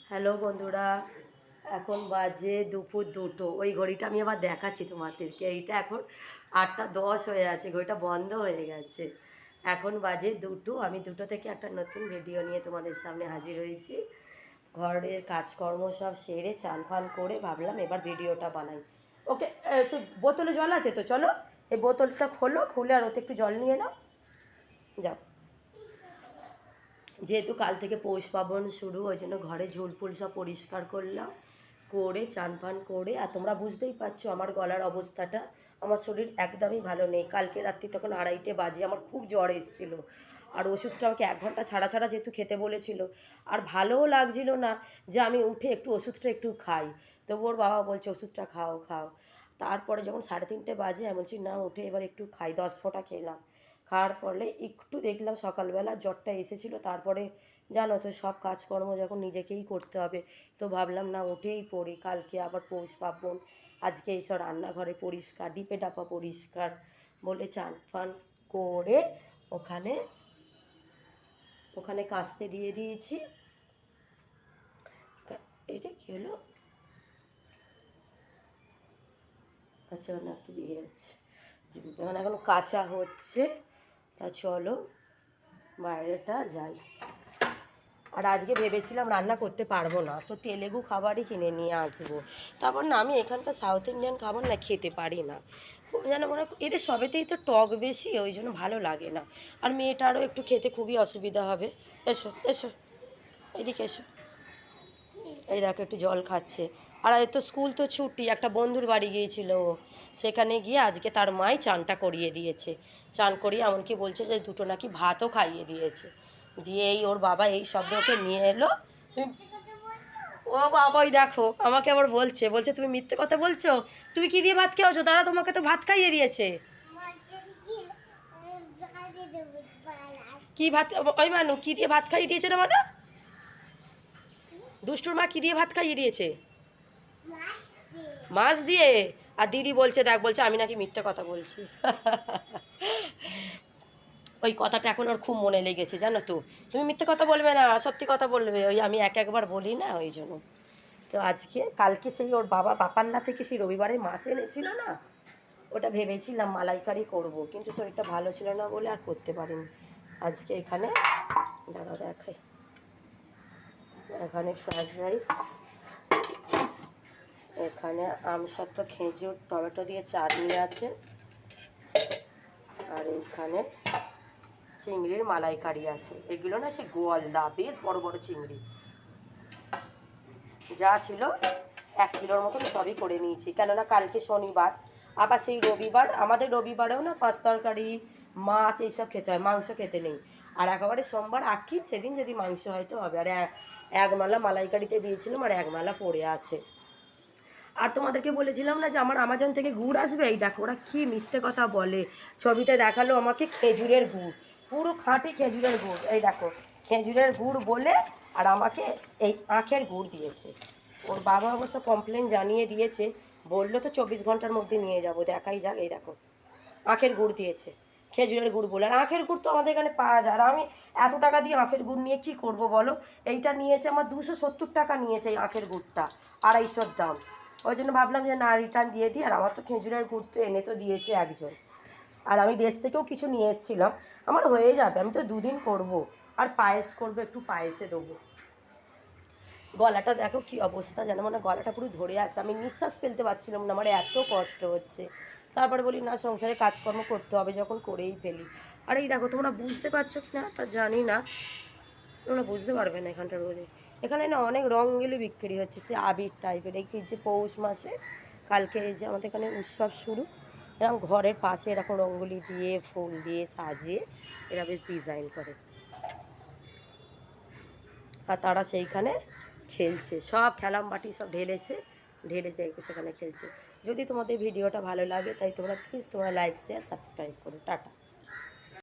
Hello বন্ধুরা, এখন বাজে দুপুর 2টো। ওই ঘড়িটা আমি আবার দেখাচ্ছি তোমাদেরকে। এইটা এখন 8টা 10 হয়ে আছে, ঘড়িটা বন্ধ হয়ে গেছে। এখন বাজে 2টো। আমি 2টো থেকে একটা নতুন ভিডিও নিয়ে তোমাদের সামনে হাজির হয়েছি। ঘরের কাজকর্ম সব সেরে চান ফান করে ভাবলাম এবার ভিডিওটা বানাই। ওকে, বোতলে জল আছে তো, চলো এই বোতলটা খোলো, খুলে আর ওতে একটু জল নিয়ে নাও, যাও। যেহেতু কাল থেকে পৌষ পার্বণ শুরু, ওই জন্য ঘরে ঝুলফুল সব পরিষ্কার করলাম, করে চান পান করে। আর তোমরা বুঝতেই পারছো আমার গলার অবস্থাটা, আমার শরীর একদমই ভালো নেই। কালকে রাত্রি তখন 2:30 বাজে আমার খুব জ্বর এসেছিলো, আর ওষুধটা আমাকে 1 ঘন্টা ছাড়া ছাড়া যেহেতু খেতে বলেছিল, আর ভালোও লাগছিল না যে আমি উঠে একটু ওষুধটা একটু খাই। তো ওর বাবা বলছে ওষুধটা খাও খাও। তারপরে যখন 3:30 বাজে আমি বলছি না, উঠে এবার একটু খাই। 10 ফোঁটা খেলাম, খাওয়ার ফলে একটু দেখলাম সকালবেলা জ্বরটা এসেছিলো। তারপরে জানো তো সব কাজকর্ম যখন নিজেকেই করতে হবে, তো ভাবলাম না উঠেই পড়ি। কালকে আবার পৌষ পার্বণ, আজকে এইসব রান্নাঘরে পরিষ্কার, ডিপে ডাপা পরিষ্কার বলে চান ফান করে ওখানে ওখানে কাস্তে দিয়ে দিয়েছি। এটা কী হলো? আচ্ছা, না একটু দিয়ে যাচ্ছে, এখন কাঁচা হচ্ছে। তা চলো বাইরেটা যাই। আর আজকে ভেবেছিলাম রান্না করতে পারবো না, তো তেলেগু খাবারই কিনে নিয়ে আসবো। তারপর না, আমি এখানকার সাউথ ইন্ডিয়ান খাবার না খেতে পারি না, যেন মনে এদের সবেতেই তো টক বেশি, ওই জন্য ভালো লাগে না। আর মেয়েটারও একটু খেতে খুবই অসুবিধা হবে। এসো এসো, এদিকে এসো। এই দেখো একটু জল খাচ্ছে। আর এ তো স্কুল তো ছুটি, একটা বন্ধুর বাড়ি গিয়েছিল ও, সেখানে গিয়ে আজকে তার মাই চানটা করিয়ে দিয়েছে। চান করিয়ে এমনকি বলছে যে 2টো নাকি ভাতও খাইয়ে দিয়েছে। দিয়ে এই ওর বাবা এই শব্দ ওকে নিয়ে এলো। ও বাবা, ওই দেখো আমাকে আবার বলছে বলছে তুমি মিথ্যে কথা বলছো, তুমি কি দিয়ে ভাত খেয়েছো? দাঁড়া, তোমাকে তো ভাত খাইয়ে দিয়েছে। কি ভাত? ওই মানু কি দিয়ে ভাত খাইয়ে দিয়েছে না? মানে দুষ্টুর মা কি দিয়ে ভাত খাইয়ে দিয়েছে? মাছ দিয়ে। আর দিদি বলছে, দেখ বলছে আমি নাকি মিথ্যে কথা বলছি। ওই কথাটা এখন ওর খুব মনে লেগেছে, জানো তো। তুমি মিথ্যে কথা বলবে না, সত্যি কথা বলবে। ওই আমি একবার বলি না, ওই জন্য। তো আজকে কালকে সেই ওর বাবা পাপান্না থেকে সেই রবিবারে মাছ এনেছিল না, ওটা ভেবেছিলাম মালাইকারি করব, কিন্তু শরীরটা ভালো ছিল না বলে আর করতে পারিনি। আজকে এখানে দাঁড়া দেখাই, এখানে ফ্রায়েড রাইস, এখানে আমসত্ত্ব খেজুর টমেটো দিয়ে চাটনি আছে, আর এইখানে চিংড়ির মালাইকারি আছে। এগুলো না সে গোয়ালদা, বেশ বড় বড় চিংড়ি, যা ছিল 1 কিলোর মতন সবই করে নিয়েছি। কেননা কালকে শনিবার, আবার সেই রবিবার, আমাদের রবিবারেও না মাছ তরকারি মাছ এইসব খেতে হয়, মাংস খেতে নেই। আর একেবারে সোমবার আখি, সেদিন যদি মাংস হয়তো হবে। আর 1 মালা মালাইকারিতে দিয়েছিলাম, আর 1 মালা পড়ে আছে। আর তোমাদেরকে বলেছিলাম না যে আমার আমাজন থেকে গুড় আসবে, এই দেখো ওরা কি মিথ্যে কথা বলে। ছবিতে দেখালো আমাকে খেজুরের গুড়, পুরো খাঁটি খেজুরের গুড়। এই দেখো খেজুরের গুড় বলে, আর আমাকে এই আখের গুড় দিয়েছে। ওর বাবা অবশ্য কমপ্লেন জানিয়ে দিয়েছে, বললো তো 24 ঘন্টার মধ্যে নিয়ে যাব, দেখাই যাক। এই দেখো আখের গুড় দিয়েছে, খেজুরের গুড় বলে। আর আখের গুড় তো আমাদের এখানে পাওয়া যায়, আর আমি এত টাকা দিয়ে আখের গুড় নিয়ে কি করব বলো। এইটা নিয়েছে আমার 270 টাকা নিয়েছে, এই আখের গুড়টা 250 দাম। ওই জন্য ভাবলাম যে না, রিটার্ন দিয়ে দিই। আর আমার তো খেজুরের গুড় তো এনে তো দিয়েছে একজন, আর আমি দেশ থেকেও কিছু নিয়ে এসেছিলাম, আমার হয়ে যাবে। আমি তো 2 দিন করব, আর পায়েস করবো, একটু পায়েসে দেবো। গলাটা দেখো কি অবস্থা, যেন মানে গলাটা পুরো ধরে আছে, আমি নিঃশ্বাস ফেলতে পারছিলাম না, আমার এত কষ্ট হচ্ছে। তারপরে বলি না, সংসারে কাজকর্ম করতে হবে যখন, করেই ফেলি। আর এই দেখো, তোমরা বুঝতে পারছো কি না তা জানি না, তোমরা বুঝতে পারবে না এখানটা রোদে। এখানে না অনেক রঙগুলি বিক্রি হচ্ছে, সে আবির টাইপের। এই যে পৌষ মাসে কালকে এই যে আমাদের এখানে উৎসব শুরু, এরকম ঘরের পাশে এরকম রঙগুলি দিয়ে ফুল দিয়ে সাজিয়ে এরা বেশ ডিজাইন করে, আর তারা সেইখানে খেলছে, সব খেলাম বাটি সব ঢেলেছে, ঢেলে দেখবে সেখানে খেলছে। যদি তোমাদের ভিডিওটা ভালো লাগে তাই তোমরা প্লিজ তোমরা লাইক শেয়ার সাবস্ক্রাইব করো। টাটা।